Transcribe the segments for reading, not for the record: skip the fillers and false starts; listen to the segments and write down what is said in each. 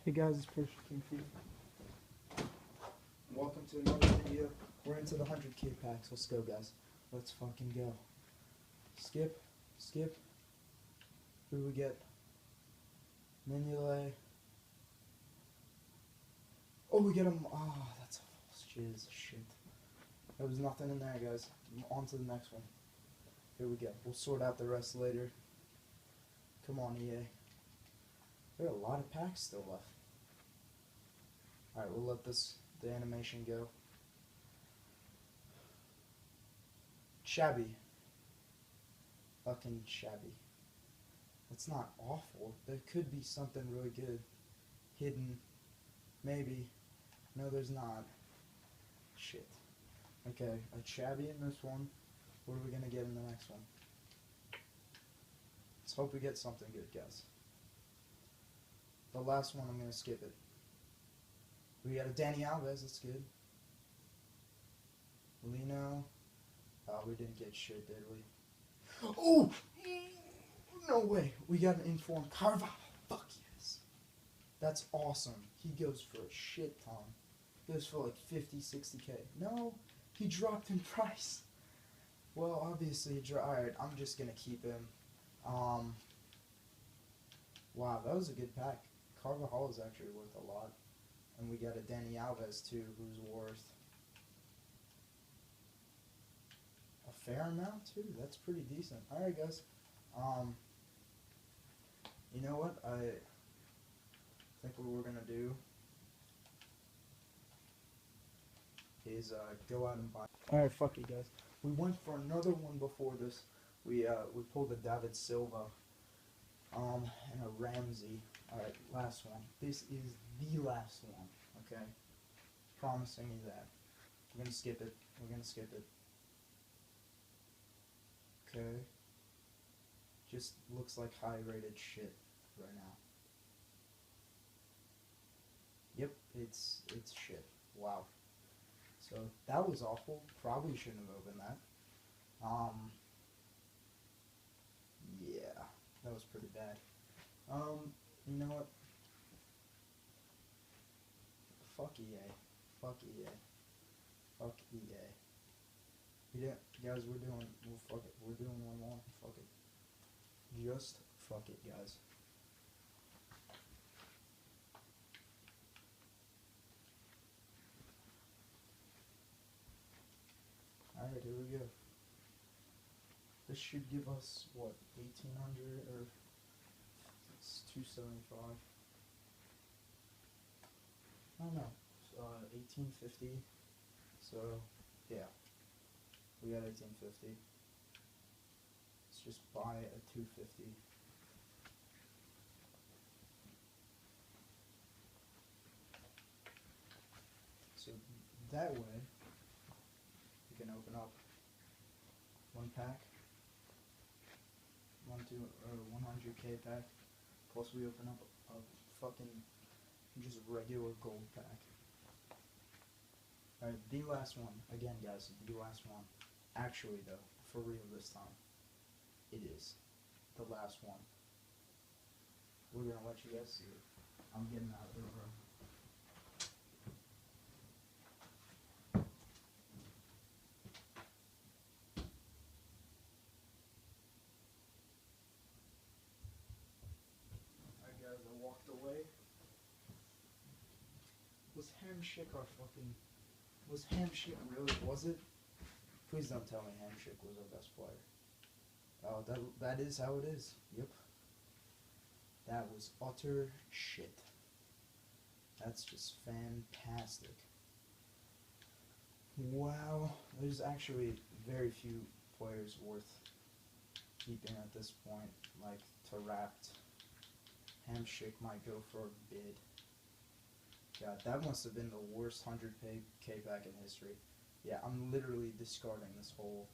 Hey guys, it's Persia King Feet. Welcome to another video. We're into the 100k packs. Let's go, guys. Let's fucking go. Skip, skip. Who do we get? Minule. Oh, we get him. Oh, that's a false jizz. Shit. There was nothing in there, guys. On to the next one. Here we go. We'll sort out the rest later. Come on, EA. There are a lot of packs still left. Alright, we'll let the animation go. Shabby. Fucking shabby. It's not awful. There could be something really good hidden. Maybe. No, there's not. Shit. Okay, a shabby in this one. What are we gonna get in the next one? Let's hope we get something good, guys. The last one, I'm gonna skip it. We got a Danny Alves, that's good. Lino. Oh, we didn't get shit, did we? Oh! No way. We got an informed Carvalho. Fuck yes. That's awesome. He goes for a shit ton. He goes for like 50, 60k. No, he dropped in price. Well, obviously, alright, I'm just gonna keep him. Wow, that was a good pack. Carvajal is actually worth a lot. And we got a Danny Alves too, who's worth a fair amount too. That's pretty decent. Alright, guys. You know what? I think what we're gonna do is go out and buy. Alright, fuck you guys. We went for another one before this. We pulled a David Silva, and a Ramsey. Alright, last one. This is the last one, okay? Promising you that. We're gonna skip it. We're gonna skip it. Okay. Just looks like high rated shit right now. Yep, it's shit. Wow. So that was awful. Probably shouldn't have opened that. Yeah, that was pretty bad. You know what? Fuck EA. Fuck EA. Fuck EA. Guys, fuck it. We're doing one more. Fuck it. Just fuck it, guys. Alright, here we go. This should give us, what, 1800 or it's 275. I don't know. 1850. So, yeah. We got 1850. Let's just buy a 250. So that way, we can open up one pack, 100k pack, plus we open up a fucking just regular gold pack. Alright, the last one. Again, guys, the last one. Actually, though, for real this time, it is the last one. We're gonna let you guys see it. I'm getting out of the room. Alright, guys, I walked away. Was Hamsik our fucking... Was Hamsik really... Was it? Please don't tell me Hamsik was our best player. Oh, that is how it is. Yep. That was utter shit. That's just fantastic. Wow. There's actually very few players worth keeping at this point. Like, Tarapt. Hamsik might go for a bid. God, that must have been the worst 100k pack in history. Yeah, I'm literally discarding this whole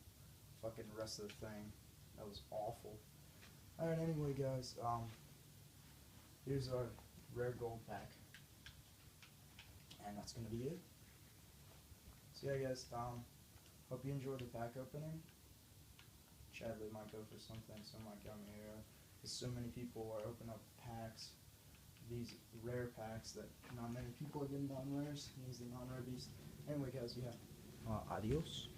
fucking rest of the thing. That was awful. Alright, anyway, guys, here's our rare gold pack. And that's gonna be it. So yeah, guys, hope you enjoyed the pack opening. Chadley might go for something, some might come here. Because so many people are opening up packs. these rare packs that not many people are getting on rares. He's the non-rare beast. Anyway, guys, yeah. Adios.